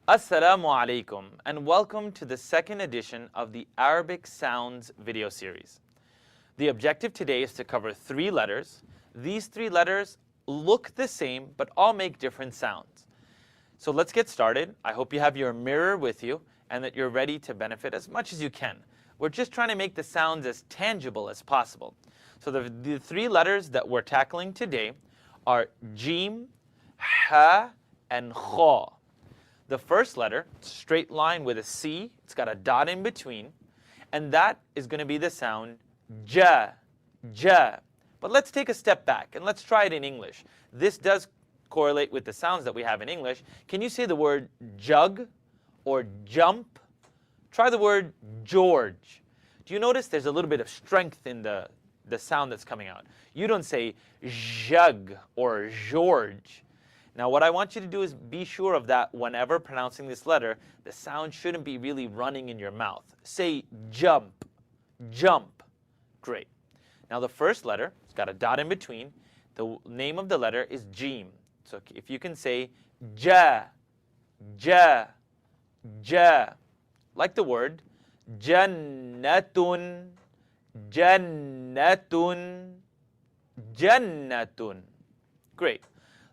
Assalamu alaikum and welcome to the second edition of the Arabic Sounds video series. The objective today is to cover 3 letters. These 3 letters look the same but all make different sounds. So let's get started. I hope you have your mirror with you and that you're ready to benefit as much as you can. We're just trying to make the sounds as tangible as possible. So the 3 letters that we're tackling today are jim, ha, and kha. The first letter, straight line with a C, it's got a dot in between, and that is going to be the sound ja, ja. But let's take a step back and let's try it in English. This does correlate with the sounds that we have in English. Can you say the word jug or jump? Try the word George. Do you notice there's a little bit of strength in the sound that's coming out? You don't say jug or George. Now what I want you to do is be sure of that whenever pronouncing this letter, the sound shouldn't be really running in your mouth. Say jump, jump. Great. Now the first letter, it's got a dot in between. The name of the letter is jim. So if you can say ja, ja, ja. Like the word jannatun, jannatun, jannatun. Great.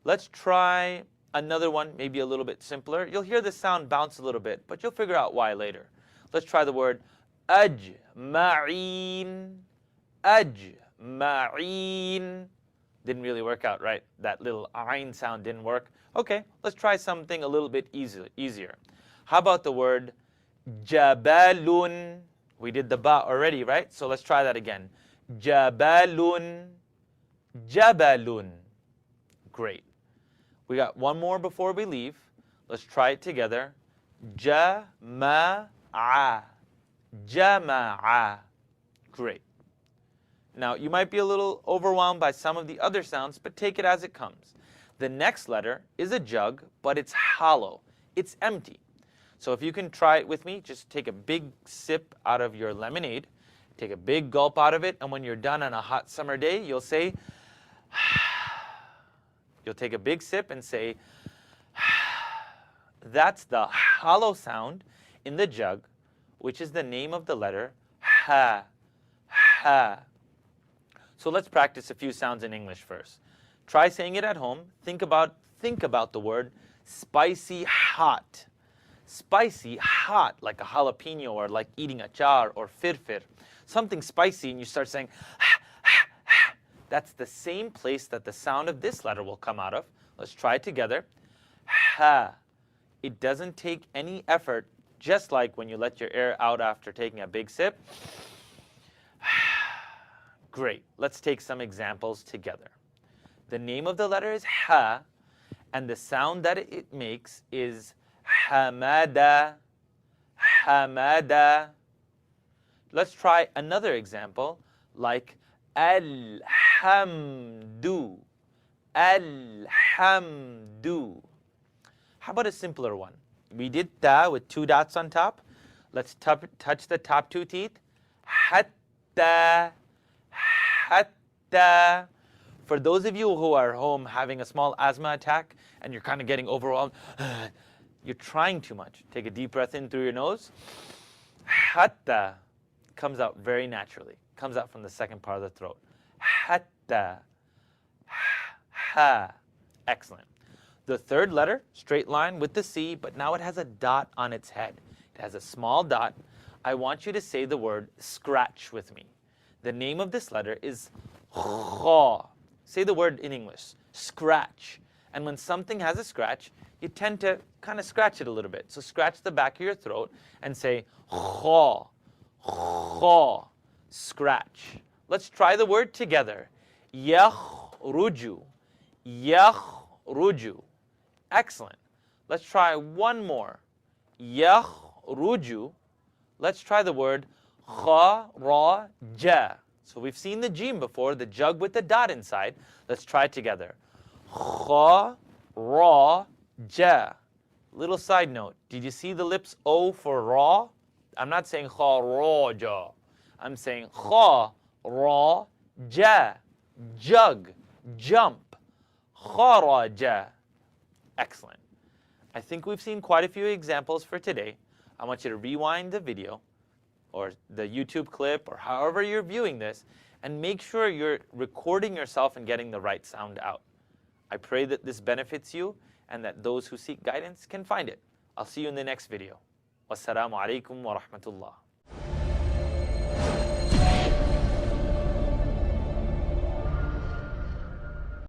Let's try another one, maybe a little bit simpler. You'll hear the sound bounce a little bit, but you'll figure out why later. Let's try the word ajma'in, ajma'in. Didn't really work out, right? That little ayn sound didn't work. Okay, let's try something a little bit easier. How about the word jabalun? We did the ba already, right? So let's try that again. Jabalun, jabalun. Great. We got one more before we leave. Let's try it together. Jama'a, jama'a. Great. Now you might be a little overwhelmed by some of the other sounds, but take it as it comes. The next letter is a jug, but it's hollow. It's empty. So if you can try it with me, just take a big sip out of your lemonade, take a big gulp out of it, and when you're done on a hot summer day, you'll say, you'll take a big sip and say, that's the hollow sound in the jug, which is the name of the letter ha, ha. So let's practice a few sounds in English first. Try saying it at home. Think about the word spicy hot. Spicy hot, like a jalapeno or like eating achar or firfir. Something spicy and you start saying ha, ha, ha. That's the same place that the sound of this letter will come out of. Let's try it together. Ha. It doesn't take any effort, just like when you let your air out after taking a big sip. Great. Let's take some examples together. The name of the letter is ha, and the sound that it makes is hamada, hamada. Let's try another example, like alhamdu, alhamdu. How about a simpler one? We did ta with 2 dots on top. Let's touch the top 2 teeth. Hatta, hatta. For those of you who are home having a small asthma attack and you're kind of getting overwhelmed, you're trying too much. Take a deep breath in through your nose. Hatta comes out very naturally. Comes out from the second part of the throat. Hatta. Ha. Excellent. The third letter, straight line with the C, but now it has a dot on its head. It has a small dot. I want you to say the word scratch with me. The name of this letter is kha. Say the word in English, scratch. And when something has a scratch, you tend to kind of scratch it a little bit. So scratch the back of your throat and say kha, kha, scratch. Let's try the word together. Yakhruju, yakhruju. Excellent. Let's try one more. Yakhruju. Let's try the word kharaja. So we've seen the jim before, the jug with the dot inside. Let's try it together. Kharaja. Little side note. Did you see the lips O for ra? I'm not saying kharaja. I'm saying kharaja. Jug. Jump. Kharaja. Excellent. I think we've seen quite a few examples for today. I want you to rewind the video or the YouTube clip or however you're viewing this and make sure you're recording yourself and getting the right sound out. I pray that this benefits you and that those who seek guidance can find it. I'll see you in the next video. Wassalamu alaikum wa rahmatullah.